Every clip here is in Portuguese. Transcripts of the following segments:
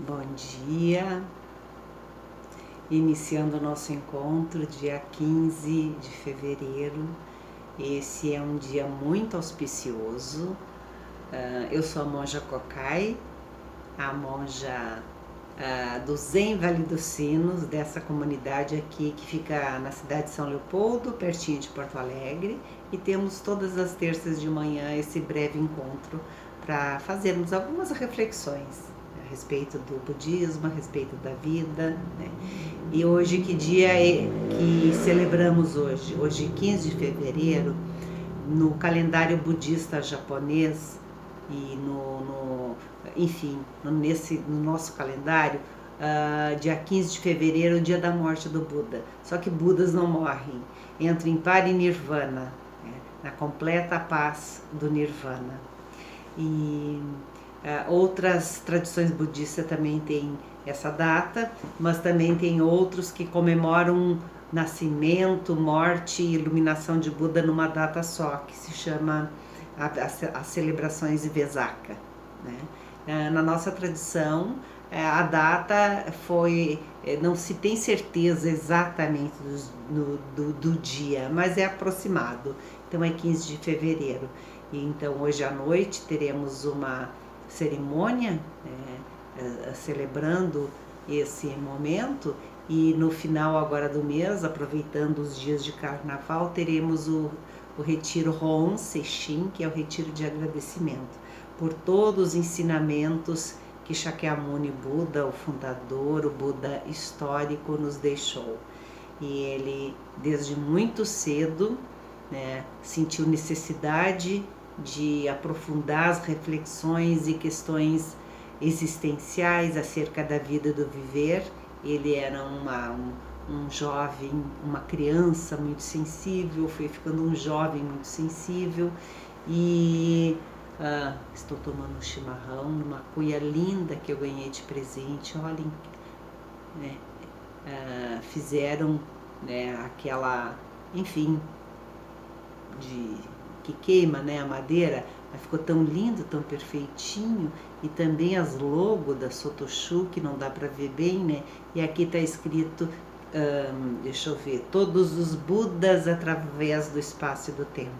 Bom dia, iniciando o nosso encontro dia 15 de fevereiro. Esse é um dia muito auspicioso. Eu sou a monja Kokai, a monja do Zen Vale dos Sinos, dessa comunidade aqui que fica na cidade de São Leopoldo, pertinho de Porto Alegre, e temos todas as terças de manhã esse breve encontro para fazermos algumas reflexões a respeito do budismo, a respeito da vida, né? E hoje, que dia é que celebramos hoje? Hoje, 15 de fevereiro, no calendário budista japonês e enfim, no nosso calendário, dia 15 de fevereiro é o dia da morte do Buda. Só que Budas não morrem, entram em parinirvana, né, na completa paz do nirvana. E outras tradições budistas também têm essa data, mas também tem outros que comemoram nascimento, morte e iluminação de Buda numa data só, que se chama as celebrações de Vesaka, né? Na nossa tradição, a data não se tem certeza exatamente do dia, mas é aproximado, então é 15 de fevereiro. E então hoje à noite teremos uma cerimônia celebrando esse momento, e no final agora do mês, aproveitando os dias de carnaval, teremos o retiro Roon Sesshin, que é o retiro de agradecimento por todos os ensinamentos que Shakyamuni Buda, o fundador, o Buda histórico, nos deixou. E ele, desde muito cedo, né, sentiu necessidade de aprofundar as reflexões e questões existenciais acerca da vida, do viver. Ele era um jovem, uma criança muito sensível, foi ficando um jovem muito sensível, e estou tomando um chimarrão numa cuia linda que eu ganhei de presente. Olhem, né, fizeram, né, aquela, enfim, que queima, né, a madeira, mas ficou tão lindo, tão perfeitinho. E também as logos da Sotoshu, que não dá para ver bem, né? E aqui está escrito, deixa eu ver, todos os Budas através do espaço e do tempo.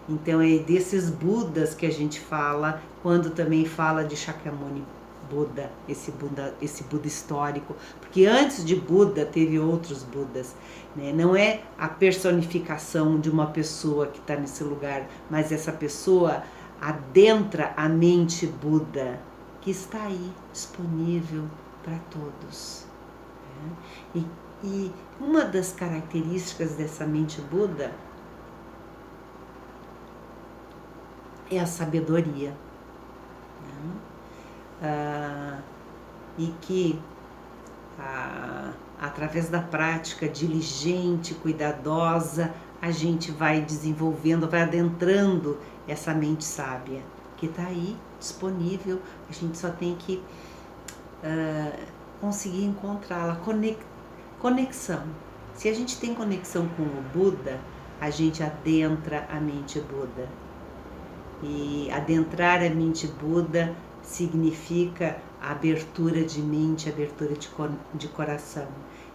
Então é desses Budas que a gente fala quando também fala de Shakyamuni Buda, esse Buda histórico, porque antes de Buda teve outros Budas, né? Não é a personificação de uma pessoa que está nesse lugar, mas essa pessoa adentra a mente Buda, que está aí disponível para todos, né? E uma das características dessa mente Buda é a sabedoria, né? E que através da prática diligente, cuidadosa, a gente vai desenvolvendo, vai adentrando essa mente sábia, que está aí disponível. A gente só tem que conseguir encontrá-la. Conexão. Se a gente tem conexão com o Buda, a gente adentra a mente Buda. E adentrar a mente Buda significa a abertura de mente, abertura de coração,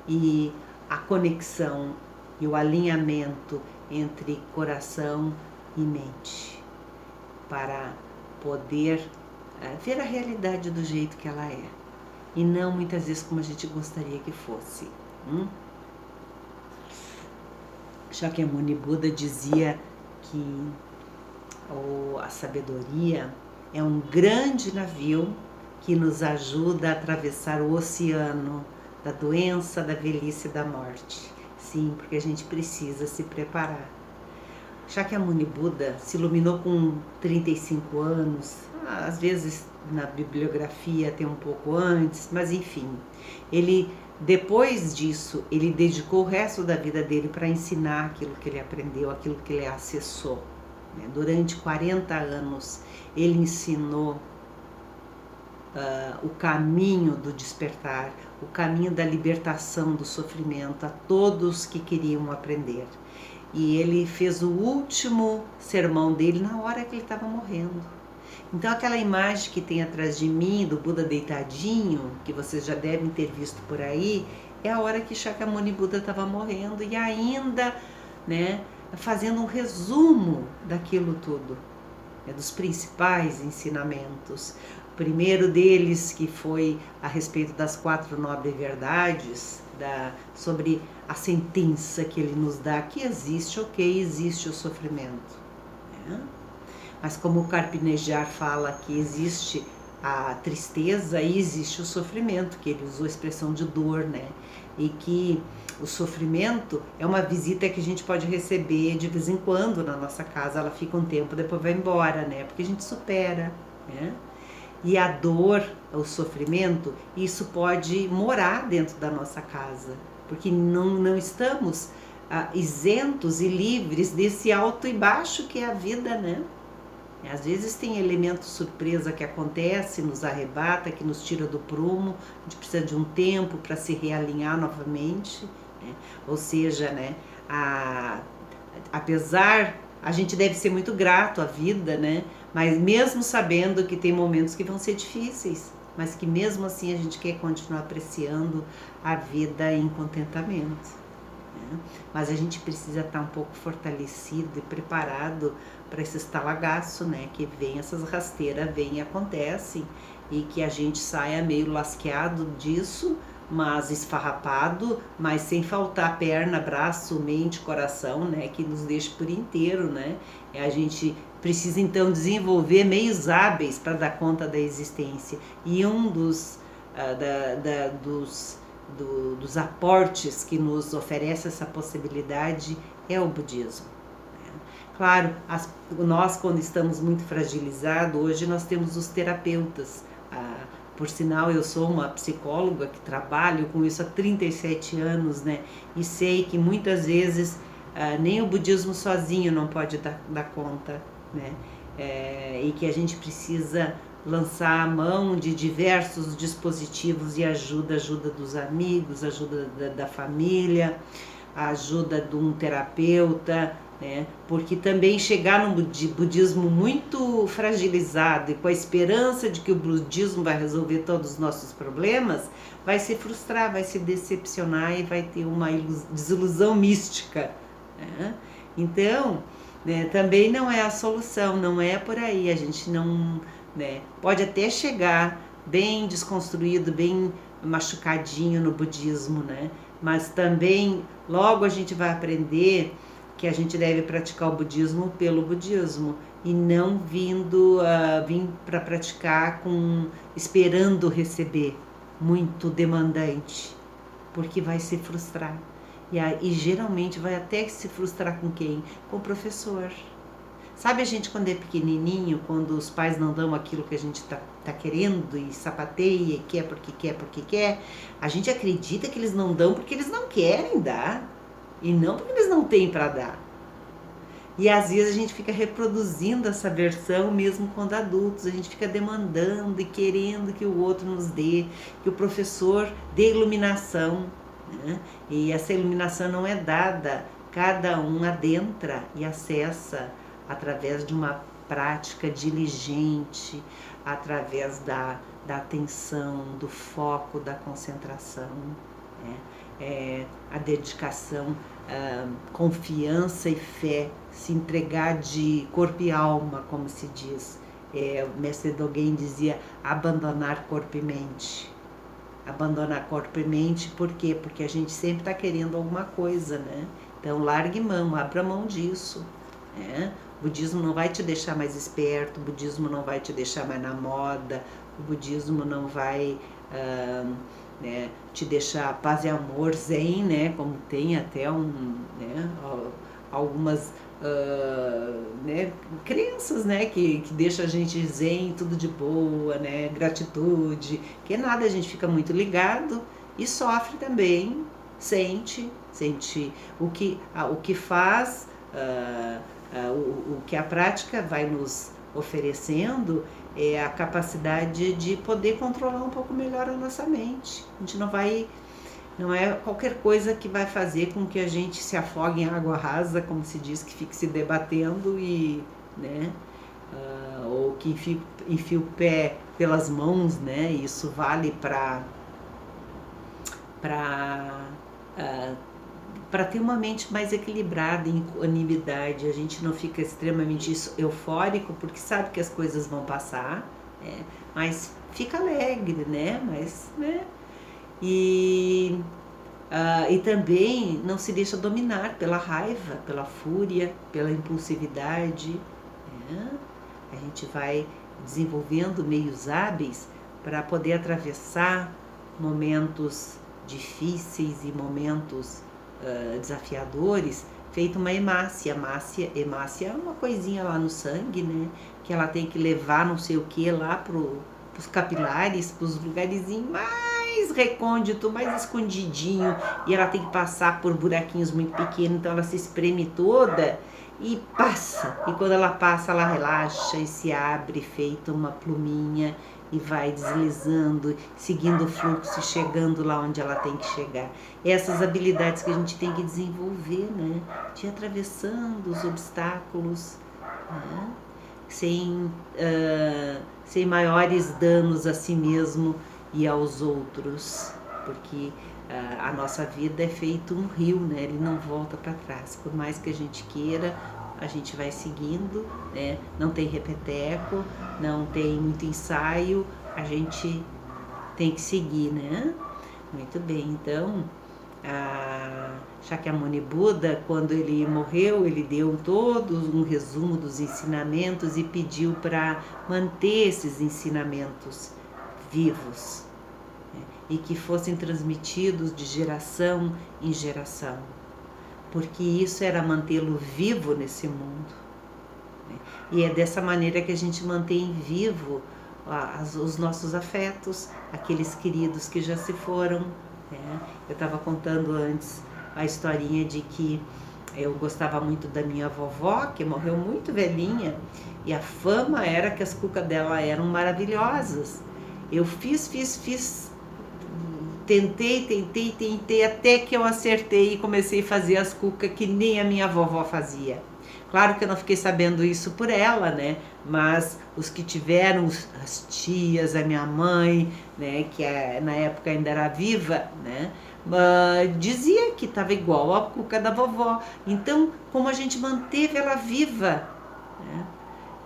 e a conexão e o alinhamento entre coração e mente, para poder ver a realidade do jeito que ela é, e não muitas vezes como a gente gostaria que fosse. Shakyamuni Buda dizia que a sabedoria é um grande navio que nos ajuda a atravessar o oceano da doença, da velhice e da morte. Sim, porque a gente precisa se preparar. Shakyamuni Buda se iluminou com 35 anos, às vezes na bibliografia tem um pouco antes, mas enfim, depois disso, ele dedicou o resto da vida dele para ensinar aquilo que ele aprendeu, aquilo que ele acessou. Durante 40 anos, ele ensinou o caminho do despertar, o caminho da libertação do sofrimento a todos que queriam aprender. E ele fez o último sermão dele na hora que ele estava morrendo. Então aquela imagem que tem atrás de mim, do Buda deitadinho, que vocês já devem ter visto por aí, é a hora que Shakyamuni Buda estava morrendo e ainda, né, fazendo um resumo daquilo tudo, dos principais ensinamentos. O primeiro deles, que foi a respeito das 4 nobres verdades, sobre a sentença que ele nos dá, que existe, ok, existe o sofrimento, né? Mas como o Carpinejar fala que existe a tristeza e existe o sofrimento, que ele usou a expressão de dor, né? E que o sofrimento é uma visita que a gente pode receber de vez em quando na nossa casa, ela fica um tempo, depois vai embora, né? Porque a gente supera, né? E a dor, o sofrimento, isso pode morar dentro da nossa casa, porque não estamos isentos e livres desse alto e baixo que é a vida, né? Às vezes tem elemento surpresa que acontece, nos arrebata, que nos tira do prumo, a gente precisa de um tempo para se realinhar novamente, né? Ou seja, né, apesar, a gente deve ser muito grato à vida, né? Mas mesmo sabendo que tem momentos que vão ser difíceis, mas que mesmo assim a gente quer continuar apreciando a vida em contentamento, né? Mas a gente precisa estar um pouco fortalecido e preparado para esse estalagaço, né? Que vem, essas rasteiras vêm e acontecem, e que a gente saia meio lasqueado disso, mas esfarrapado, mas sem faltar perna, braço, mente, coração, né? Que nos deixe por inteiro, né? A gente precisa então desenvolver meios hábeis para dar conta da existência, e um dos aportes que nos oferece essa possibilidade é o budismo. Claro, nós quando estamos muito fragilizados, hoje nós temos os terapeutas. Por sinal, eu sou uma psicóloga que trabalho com isso há 37 anos, né? E sei que muitas vezes nem o budismo sozinho não pode dar conta, né? E que a gente precisa lançar a mão de diversos dispositivos e ajuda dos amigos, ajuda da família, ajuda de um terapeuta, né? Porque também chegar no budismo muito fragilizado e com a esperança de que o budismo vai resolver todos os nossos problemas, vai se frustrar, vai se decepcionar e vai ter uma desilusão mística, né? Então, né, também não é a solução, não é por aí, a gente não, né, pode até chegar bem desconstruído, bem machucadinho no budismo, né? Mas também logo a gente vai aprender que a gente deve praticar o budismo pelo budismo e não vir para praticar esperando receber, muito demandante, porque vai se frustrar. E geralmente vai até se frustrar com quem? Com o professor. Sabe a gente quando é pequenininho, quando os pais não dão aquilo que a gente tá querendo e sapateia, e quer porque quer, a gente acredita que eles não dão porque eles não querem dar. E não porque eles não têm para dar. E às vezes a gente fica reproduzindo essa versão mesmo quando adultos, a gente fica demandando e querendo que o outro nos dê, que o professor dê iluminação, né? E essa iluminação não é dada, cada um adentra e acessa através de uma prática diligente, através da atenção, do foco, da concentração, né? A dedicação, confiança e fé, se entregar de corpo e alma, como se diz. O mestre Dogen dizia abandonar corpo e mente. Abandonar corpo e mente, por quê? Porque a gente sempre está querendo alguma coisa, né? Então largue mão, abra mão disso, né? O budismo não vai te deixar mais esperto, o budismo não vai te deixar mais na moda, o budismo não vai né, te deixar paz e amor, zen, né? Como tem até né, algumas né, crenças, né, que deixa a gente zen, tudo de boa, né, gratitude, que nada, a gente fica muito ligado e sofre também, sente o que faz, o que a prática vai nos oferecendo é a capacidade de poder controlar um pouco melhor a nossa mente. A gente não é qualquer coisa que vai fazer com que a gente se afogue em água rasa, como se diz, que fique se debatendo e, né, ou que enfia o pé pelas mãos, né? Isso vale para ter uma mente mais equilibrada em equanimidade. A gente não fica extremamente eufórico porque sabe que as coisas vão passar, né? Mas fica alegre, né? E também não se deixa dominar pela raiva, pela fúria, pela impulsividade, né? A gente vai desenvolvendo meios hábeis para poder atravessar momentos difíceis e momentos desafiadores, feito uma hemácia. Hemácia é uma coisinha lá no sangue, né? Que ela tem que levar não sei o que lá pros capilares, pros lugarzinhos mais recôndito, mais escondidinho, e ela tem que passar por buraquinhos muito pequenos, então ela se espreme toda e passa. E quando ela passa, ela relaxa e se abre, feita uma pluminha, e vai deslizando, seguindo o fluxo, chegando lá onde ela tem que chegar. Essas habilidades que a gente tem que desenvolver, né? De ir atravessando os obstáculos, né? Sem maiores danos a si mesmo e aos outros, porque a nossa vida é feito um rio, né? Ele não volta para trás. Por mais que a gente queira, a gente vai seguindo, né? Não tem repeteco, não tem muito ensaio, a gente tem que seguir, né? Muito bem, então Shakyamuni Buda, quando ele morreu, ele deu todo um resumo dos ensinamentos e pediu para manter esses ensinamentos vivos, né? E que fossem transmitidos de geração em geração, porque isso era mantê-lo vivo nesse mundo, né? E é dessa maneira que a gente mantém vivo os nossos afetos, aqueles queridos que já se foram, né? Eu estava contando antes a historinha de que eu gostava muito da minha vovó, que morreu muito velhinha, e a fama era que as cucas dela eram maravilhosas. Eu fiz, tentei, até que eu acertei e comecei a fazer as cucas que nem a minha vovó fazia. Claro que eu não fiquei sabendo isso por ela, né? Mas os que tiveram, as tias, a minha mãe, né? Que na época ainda era viva, né? Dizia que estava igual a cuca da vovó. Então, como a gente manteve ela viva, né?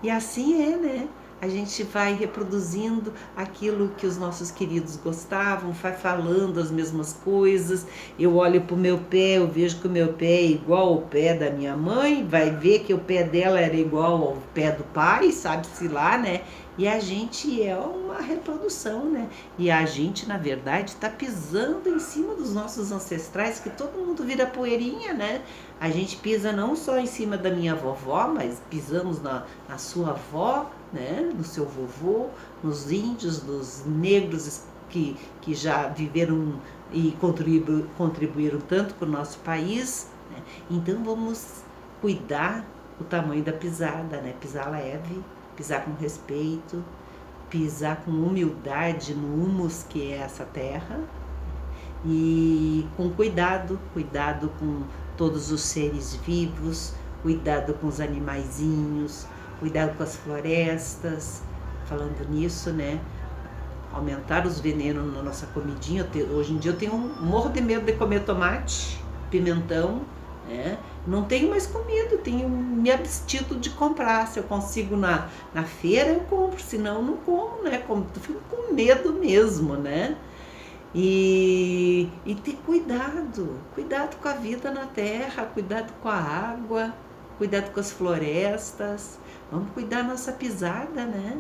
E assim é, né? A gente vai reproduzindo aquilo que os nossos queridos gostavam, vai falando as mesmas coisas. Eu olho para o meu pé, eu vejo que o meu pé é igual ao pé da minha mãe, vai ver que o pé dela era igual ao pé do pai, sabe-se lá, né? E a gente é uma reprodução, né? E a gente, na verdade, está pisando em cima dos nossos ancestrais, que todo mundo vira poeirinha, né? A gente pisa não só em cima da minha vovó, mas pisamos na sua avó, né? No seu vovô, nos índios, nos negros que já viveram e contribuíram tanto para o nosso país, né? Então vamos cuidar o tamanho da pisada, né? Pisar leve, pisar com respeito, pisar com humildade no humus que é essa terra, e com cuidado com todos os seres vivos, cuidado com os animaizinhos, cuidado com as florestas. Falando nisso, né? Aumentar os venenos na nossa comidinha. Hoje em dia eu tenho morro de medo de comer tomate, pimentão, né? Não tenho mais comido, tenho me abstido de comprar. Se eu consigo na feira, eu compro, senão eu não como, né? Fico com medo mesmo, né? E ter cuidado com a vida na terra, cuidado com a água, cuidado com as florestas. Vamos cuidar da nossa pisada, né?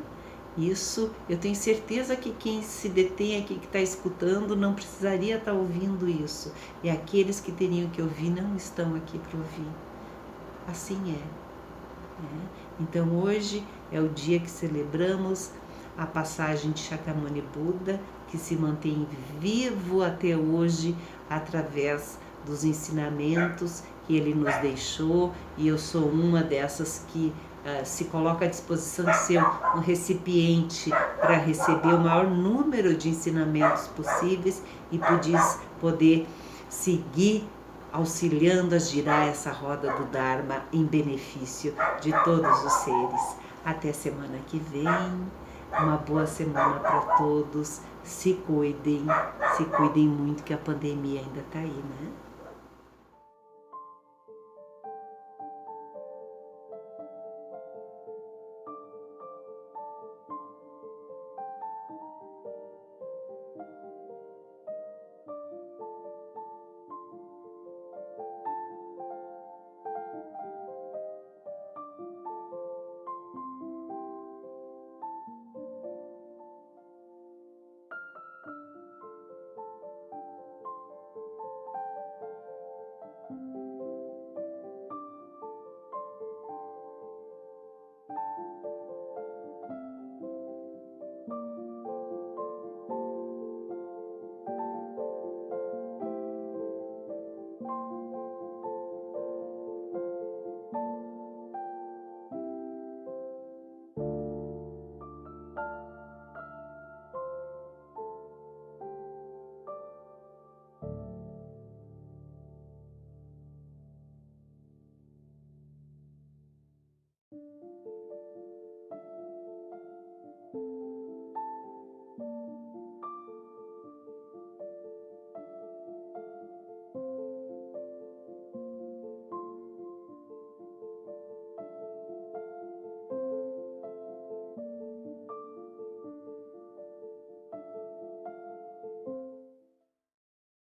Isso, eu tenho certeza que quem se detém aqui, que está escutando, não precisaria estar ouvindo isso. E aqueles que teriam que ouvir não estão aqui para ouvir. Assim é, né? Então hoje é o dia que celebramos a passagem de Shakyamuni Buda, que se mantém vivo até hoje através dos ensinamentos que ele nos deixou, e eu sou uma dessas que se coloca à disposição de ser um recipiente para receber o maior número de ensinamentos possíveis e poder seguir auxiliando a girar essa roda do Dharma em benefício de todos os seres. Até semana que vem. Uma boa semana para todos. Se cuidem muito que a pandemia ainda tá aí, né?